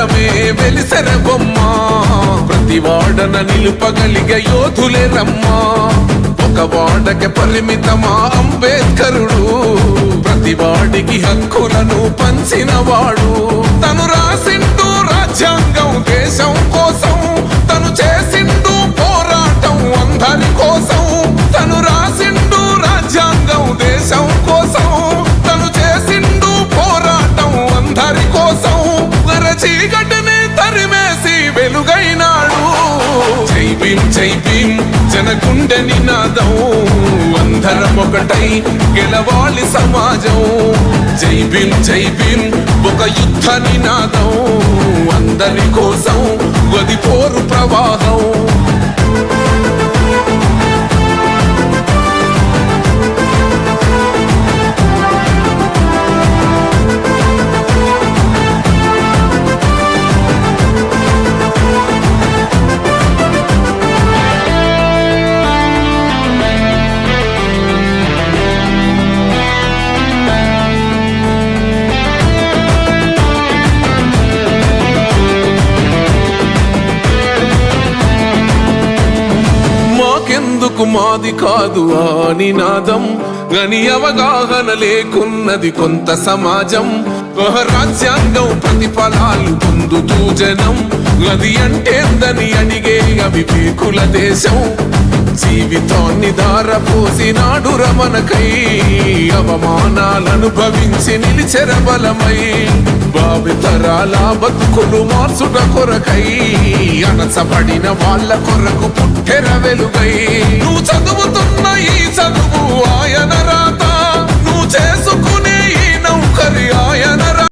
గళమే వెలిసెర బొమ్మ ప్రతి వాడన నిలుపగలిగే యోధులే రమ్మా ఒక వాడకి పరిమితమా అంబేద్కరుడు ప్రతి వాడికి హక్కులను పంచినవాడు తను రాసిండు రాజ్యాంగం దేశం కోసం తను చేసిండు పోరాటం అందరి కోసం తను రాసిండు రాజ్యాంగం దేశం కోసం తను చేసిండు పోరాటం అందరి కోసం చీకటిని తరిమేసి వెలుగైనాడు జై భీమ్ జనగుండె నినాదం అందరం ఒకటై గెలవాలి సమాజం జై భీమ్ ఒక యుద్ధ నినాదం అందరి కోసం గది పోరు ప్రవాహం ఎందుకు మాది కాదు ఆ నినాదం గని అవగాహన లేకున్నది కొంత సమాజం రాజ్యాంగం ప్రతిఫలాలు పొందుతూ జనం అది అంటేందని అడిగే అవివేకుల దేశం జీవితాన్ని ధారపోసినాడు రమణకై అవమానాలను భవించి నిలిచెర బలమై భావితరాల బతుకులు మార్చుట కొరకై అణచబడిన వాళ్ళ కొరకు పుట్టెర వెలుగై నువ్వు చదువుతున్న